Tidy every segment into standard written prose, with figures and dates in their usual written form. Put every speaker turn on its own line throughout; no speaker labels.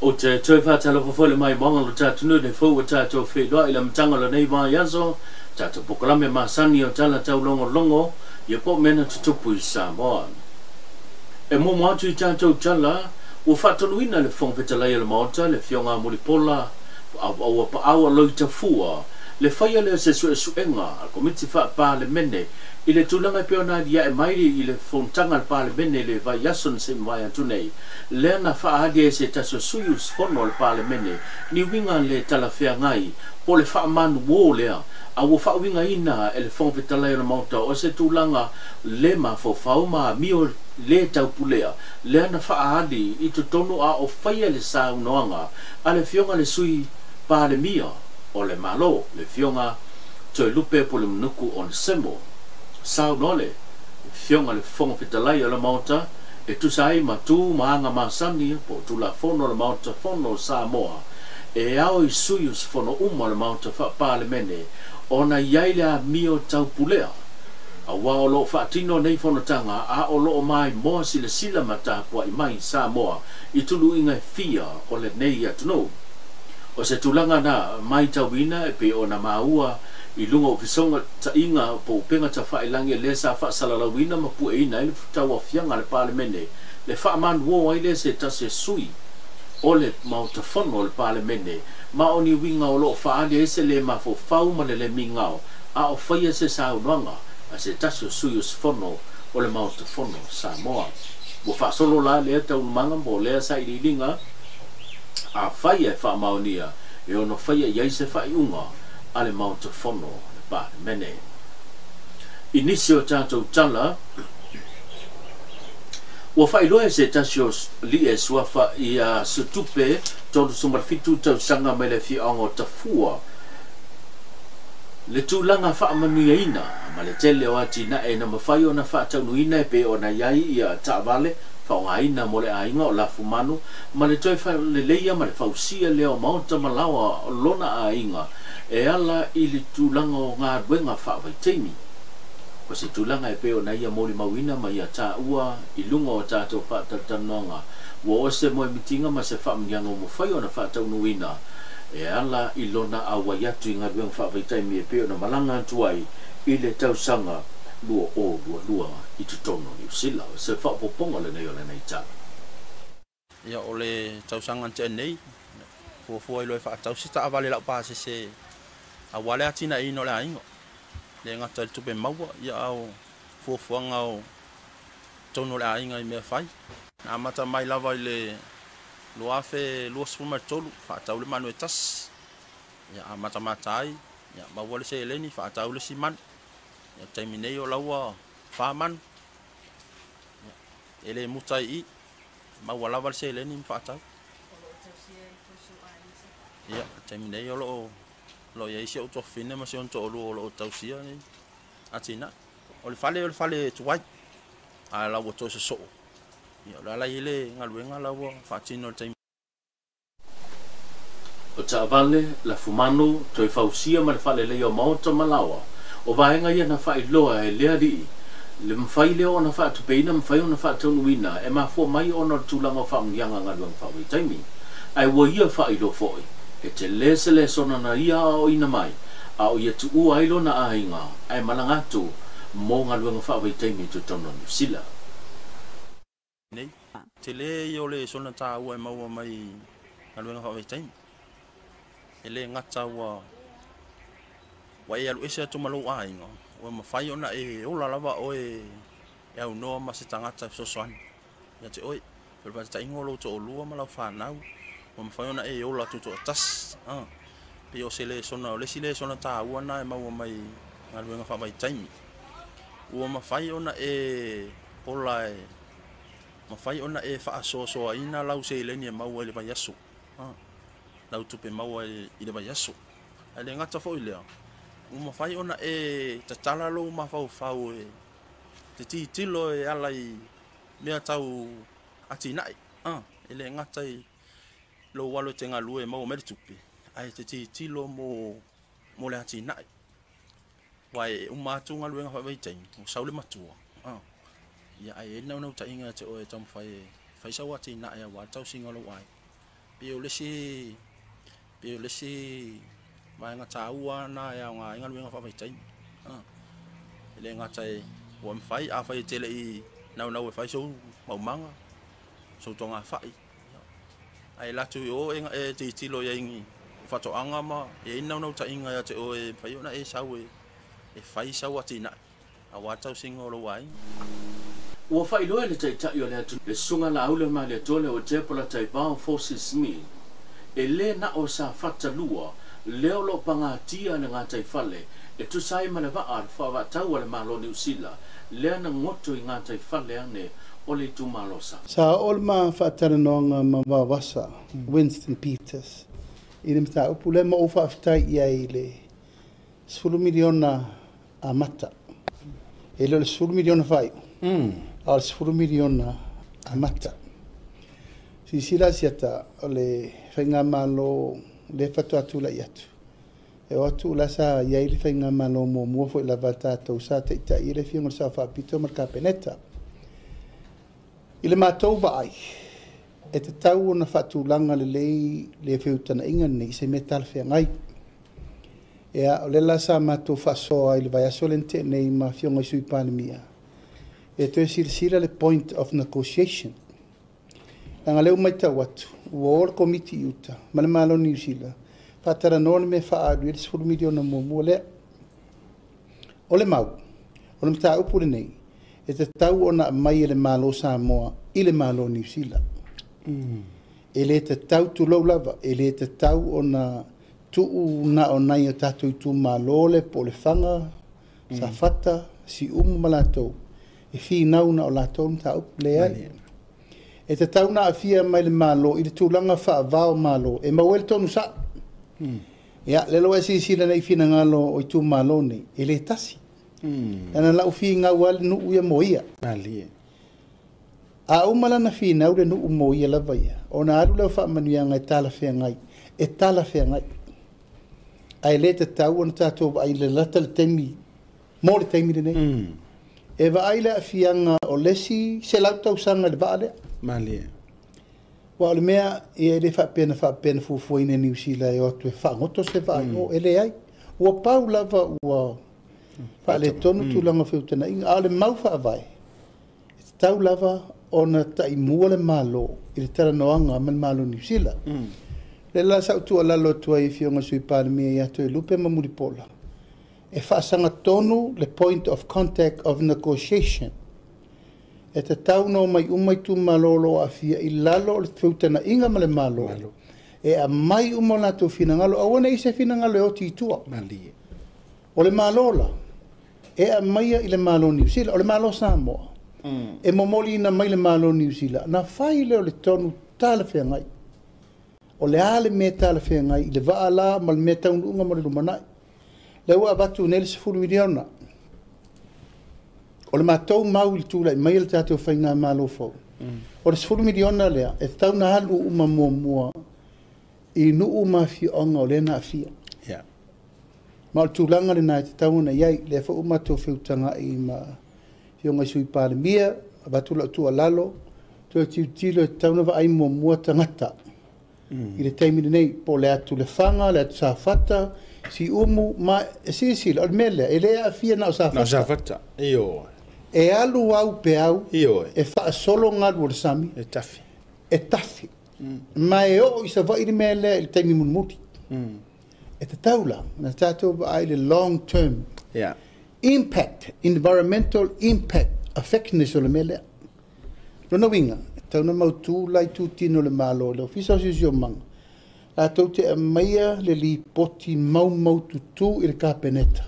o te toi fa tala fo le mai monga lo tatu no de fo tatu fe do ila mtanga lo nei va yaso tatu pokola me masani o tala tau longo ye po mena tutupu i Samoa e mo atu i tatu tala o fatoluina le fong fetala le mota le fionga mulipola au pa au lo tafua le faia le se suenga komiti fa pa le mene ile tulanga peona dia e mai ile fontanga pa le mene le va yason se mai tunei le na fa hadi se taso suyus fono le pa le mene ni winga le talafea ngai po le fa man wo le a wo fa winga ina ele fong fetala le mota o se tulanga le ma fo fauma mio le tau pulea le na fa hadi i tonu a o faia le sa noanga ale fionga le sui pa le mia o le malo le fionga toi lupe po le mnuku on semo sao nole fionga le fonga fitalai o le mauta e tu sai ma tu maanga masani po tu la fono le mauta fono Samoa e ao i suyus fono uma le mauta fa pa le mene ona yaila mio tau pulea a wa o lo fatino nei fono tanga a o lo mai mo sila mata po i mai Samoa i tulu inga fia o le nei atu o se tulanga na mai tawina e pe ona maua i lunga o fisonga ta inga po penga ta whailangi le sa wha salalawina ma pu e ina ili futawa fianga le parlemene le wha man wo ai le se ta se sui o le mau ta whono le parlemene ma o ni winga o lo whaali e se le ma fo fau ma le mingao a o whaia se sa unwanga a se ta se sui o se whono o le mau ta whono Samoa mo wha solo la le ta unmanga mo le sa i ringa a whaia e wha maonia e ono whaia iai se whai unga ale mauta fono le pa mene inisio tatou tala wa fai loe se tasio li e swafa i a sutupe tolu sumarfitu tau sanga me le fiongo tafua le tūlanga wha manuia ina ma le tele o ati na e na mawhai o na wha taunuina e pe o na iai i a taavale wha aina mo le ainga o la fumanu ma le toi wha le leia ma le whausia leo mauta malawa o lona ainga e ala i le tūlanga o ngā ruenga whawaiteimi. Ko se tūlanga e peo na ia mōli mawina ma ia tā ua i lunga o tātou whātatanonga. Wa o se moe mitinga ma se whaamnianga o mwhai o na whātaunuina. E ala i lona a waiatu i ngā ruenga whawaiteimi e peo na malanga tuai i le tausanga lua o lua i tutono ni usila. Se whapoponga le nei o le nei tāna.
Ia o le tausanga te nei, fua i loe whaatausi ta awale lau pāse se a wale atina i no le aingo le ngata le tupe maua ia au fuafuanga o tono le ainga i mea whai na amata mai lava i le luafe luasfuma tolu whaatau le manu e tas ia amata matai ia maua le se eleni whaatau le si man ia taimi nei o laua whaman ele mutai i maua lava le se eleni whaatau ia taimi nei o loo lo ia isi o to fine ma se on to lo tausia ni atina o le fale tuai a la wo to so ia la ile ngaluenga la wo fatino te
o Taavale la fumanu toi fausia ma le fale le o mauta malawa o vaenga ia na fai loa e lea di le mfai leo na fa tupeina mfai ona fa tunuina e ma fo mai ona tulanga fa ngianga ngaluenga fa wi taimi ai wo ia fai lo foi e te le sona na ia o ina mai a o ia tu ua ilo na ainga ai malangatu mo ngā luenga whaawaitai tu tono ni sila
nei te le i o le sona tā ua e maua mai ngā luenga whaawaitai e le ngata ua wa e alu ese atu malo ainga ua mawhai ona e ola lava o e au noa ma se tangata sosoani ia te oi pero pa te ingolo to olua ma lau whanau o mawhai ona e ola tuto atas pe o se le sona o le sile sona tā ua na e maua mai ngā luenga whaawaitai ua mawhai ona e ola e mawhai ona e whaasoasoa ina lau se ileni e maua e le vai aso lau tupe maua i le vai aso e le ngata fo i lea ua mawhai ona e tatala lo mawhau e te titilo e ala i mea tau atinai e le ngata i lo walo te ngā lue maua mele tupe ai te titilo mo le atinai wai umatu ngā luenga whawaitai o saule matua ia ai e nau ta inga te oe tamu whai sa wati na e wa tau singa lo ai pio lesi mai nga taua na ya nga inga luenga fa tai le nga tai wa fai a fai tele I na fai so mau manga so tonga fai ai la tu o e ti lo ye ngi fa to anga ma e na ta inga ya te o e fai na e sau e fai sau atina a wa tau singo lo wai
ua whailoa le taitai o le atu le sunga la aule ma le tole o jepola tai bao forces me e le na o sa fatalua leo lo panga tia na ngā tai fale e tu sai ma le waa al whawa tau ale malo New Zealand lea na ngoto I ngā tai fale ane o le tu malo sa
olma whataranonga ma wawasa Winston Peters I le mta upu le ma ufa aftai ia I le 10 miliona a mata e le 10 miliona whai al 10 miliona a mata si sila siata o le whainga malo le whatu atu la iatu e o atu la sa iai le whainga malo mo mua fo I la vata tau sa te ita I le whiongo sa whapito mar ka peneta I le mātou ba ai e te tau o na whatu langa le lei le whiutana inga nei se me tal whengai e a o le la sa mātou whasoa I le vai aso lente nei ma whiongo I sui panemia e toi sila le point of negotiation. Nga leo mai tau atu, ua ora komiti iuta, ma le malo New Zealand, whatara nōne me wha adu, ele 10 miliona mua lea. O le mau, o le mta upure nei, e te tau ona mai ele malo Samoa, I le malo New Zealand. Ele te tau tu lau lava, ele te tau ona tuu na o nai o tatu I tu malo le po le whanga, sa whata, si malatou. E fi nauna o la tonu ta up le ai. E te tauna a fia mai le malo, I le tūlanga wha vao malo, e mawel tonu sa. Ia, lelo e si sila nei fina ngalo o I tū malo nei, e le tasi. Ana lau fi ngā wale nu uia moia. A umala na fi na ule nu moia la vaia. O na aru leo wha manuia ngai tala whea ngai, e tala whea ngai. Ai le te tau ana tātou ai le lata le teimi, mō le teimi le nei. E va aile a fianga o lesi se lau tau sanga le vaa lea. Wa o le mea e le whapena fufuine New Zealand e o tu e whangoto se vaa o ele ai. Ua pau lava ua wha le tonu tūlanga whiutana inga a le mau wha vai. E tau lava o na tai mua le malo I le tara noanga ma le malo New Zealand. Le la sa utua lalo tua I fionga sui panemia I atu e lupe ma muripola. E whaasanga tonu le point of contact of negotiation. E te tau no mai umai tu malolo a fia I lalo le whiutana inga ma le malo. E a mai umona tu finangalo, a wana I se finangalo e o titua. O le malola. E a mai I le malo New Zealand, o le malo Samoa. E momoli na mai le malo New Zealand. Na whai leo le tonu tala whengai. O le ale me tala whengai, I le vaala ma le me taunu unga ma le rumanai. Le ua batu nele 10 miliona. O le mātou mau I tūla I mai le tātou whainga malo fau. O le 10 miliona lea, e tau na halu uma mua I nu uma fionga o le na fia. Ma o tūlanga le nai te tau na iai, le fa uma tō whiutanga I ma fionga sui panemia, a batu la tua lalo, tō tilo e tau na wa ai mua tangata. I le taimine nei, po le atu le whanga, le atu sa whata, si ma sila o mele e le a fia na o sa fata e alu au pe au e fa solo ngadu le sami e tafi ma e o I sa vai mele il taimi muti e te taula na tato ai le long term impact environmental impact effectiveness o le mele no winga tau na mau tu lai tu tino le malo le ofisa si manga a tau te maia le li poti mau tutu I le kapeneta.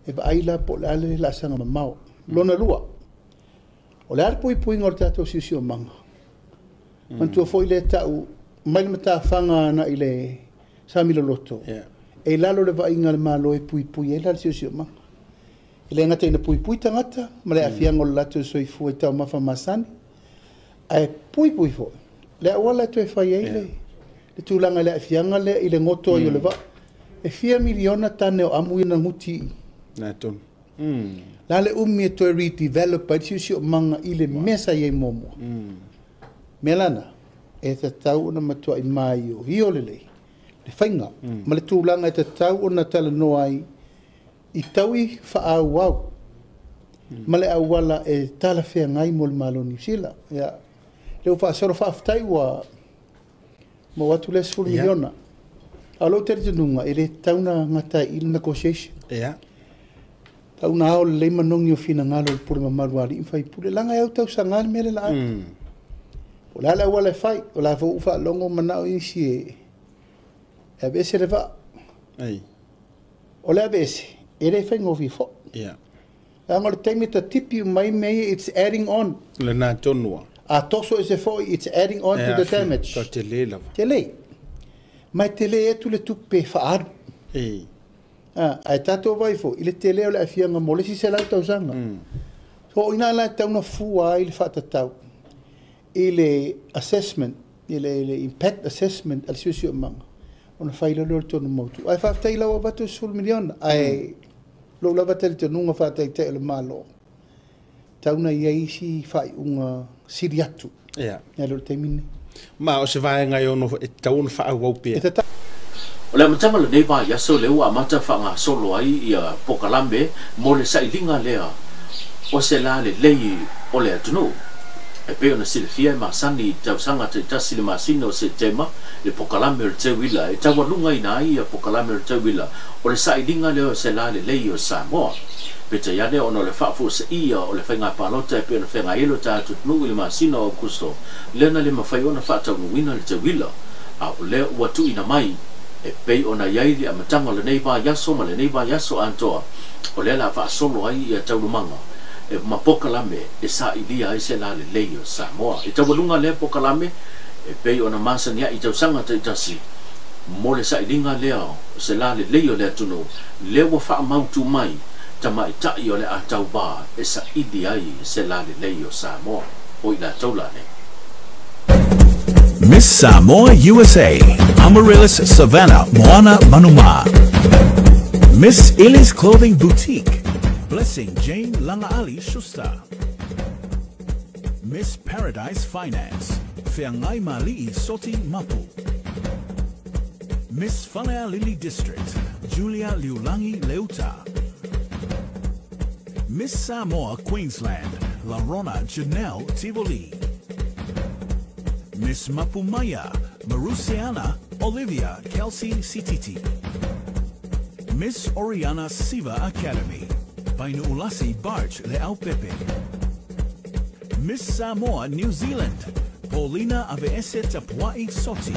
E va aila po le ale la sanga mamau. Lona lua. O le arpo I puinga o le tatou sisio manga. Mantua foi le tau mai le mata whanga na I le samilo loto. E lalo le va inga le malo e pui e la le sisio manga. I le ngata ina pui tangata, ma le afianga o le lato soi fu e tau mafa masani. A pui foi. Le awala tu e fai eile. Le tūlanga le fianga le I le ngoto I le va. E 4 miliona tane o amu ina nguti. La le umi e toi redevelop, pa si o manga I le mesa ye momo. Melana, e te tau ona matua I mai o hio le whainga. Ma le tūlanga e te tau ona tala no ai I taui whaau au. Ma le au wala e tala whea ngai mo le malo New Zealand. Ia. Leo whaasoro whaafitai wa ma watu le sifuru miliona. Alo te rita nunga, e le tauna ngata I negotiation.
Ia.
Tauna hao le leima nongi o fina ngalo pure mamaru ali. Infai pure langa au tau sa ngal mele la ai. O la wala fai, o la fo ufa longo manao isi e. E bese le va.
Ai.
O la bese, e le fai ngofi fo.
Ia.
Anga le taimi ta tipi mai mei, it's adding on.
Le nā tonua.
A toso e se fo, it's adding on to the damage.
Ka te le lava.
Te le. Mai te le e tu le tupe whaaru.
Ei.
Ai tato vai fo, I le te leo le afianga mo le si se lau tau sanga. So ina la tauna fua I le whaatatau. I le assessment, I le impact assessment al siusio manga. Ona whaila lor tonu mautu. Ai whaatai lau avatu sul miliona. Ai lo lava tali te nunga whaatai te ele malo. Tauna ia isi whai unga siri atu.
Ia.
Ia lor te mini.
Ma o se vai ngai ono e tauna whaau au pia.
E te
O le matanga le nei ba yaso le ua mata whanga solo ai ia Pokalambe mo le sailinga lea o se la le lei o le atunu. E pe ona silfia ma sani tau sanga te tasi le masino o se tema le Pokalambe o le tewila e tawa lunga ina ai ia Pokalambe o le tewila o le sailinga lea o se la le lei o Samoa. Pe te iane ono le whaafu se ia o le whainga palota e pe ona whainga ilo ta atutunu le masino o kusto lena le mawhai ona whaatau nuina le tewila a o le watu ina mai e pei ona iai le amatanga le nei ba yaso ma le nei ba yaso antoa o le la fa solo ai ia taulumanga e Pokalambe e sa ilia ai se la le lei o Samoa e tawalunga le Pokalambe e pei ona masania I tausanga te tasi mo le sa ilinga leo se la le lei o le atunu le wa fa mautu mai tama I tai o le atau ba e sa ilia ai se la le lei o Samoa o ila taulane.
Miss Samoa USA, Amaryllis Savannah Moana Manuma. Miss Illy's Clothing Boutique, Blessing Jane Langaali Schuster. Miss Paradise Finance, Feangai Mali'i Soti Mapu. Miss Falea Lily District, Julia Liulangi Leuta. Miss Samoa Queensland, Larona Janelle Tivoli. Miss Mapumaya, Marusiana Olivia Kelsey Sititi. Miss Oriana Siva Academy, Painu Ulasi Barge Leao Pepe. Miss Samoa New Zealand, Paulina Aveese Tapuai Soti.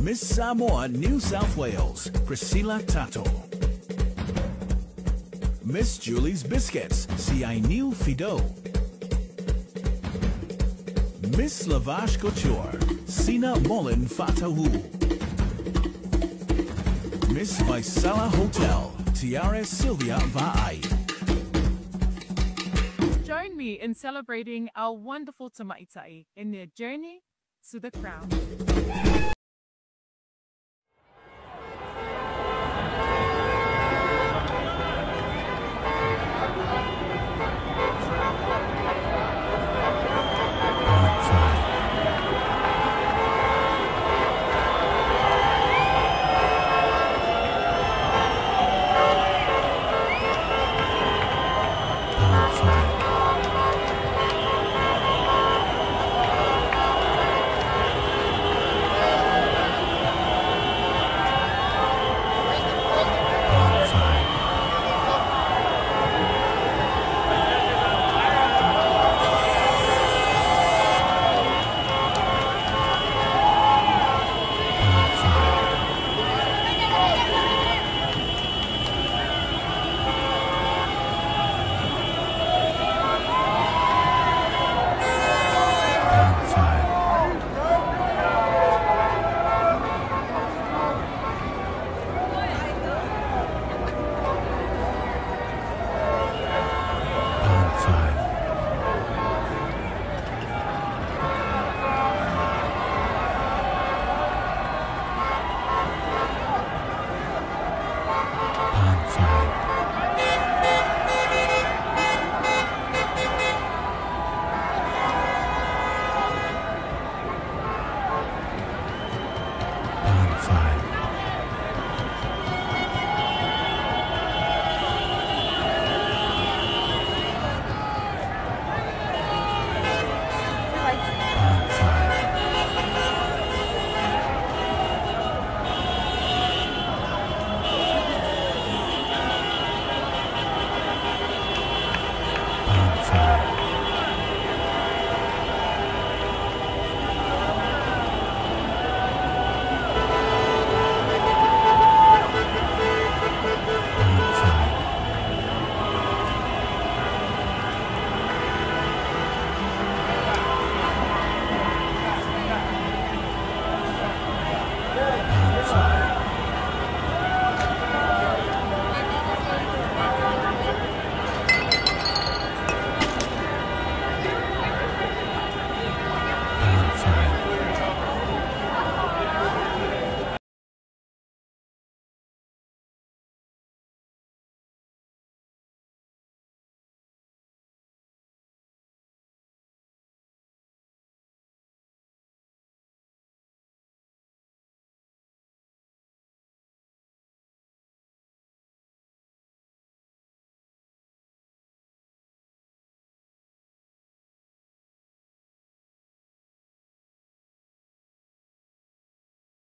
Miss Samoa New South Wales, Priscilla Tato. Miss Julie's Biscuits, Siainil Fido. Miss Lavash Couture, Sina Molin Fatahu. Miss Vaisala Hotel, Tiare Sylvia Vaai.
Join me in celebrating our wonderful Tamaitai in their journey to the crown.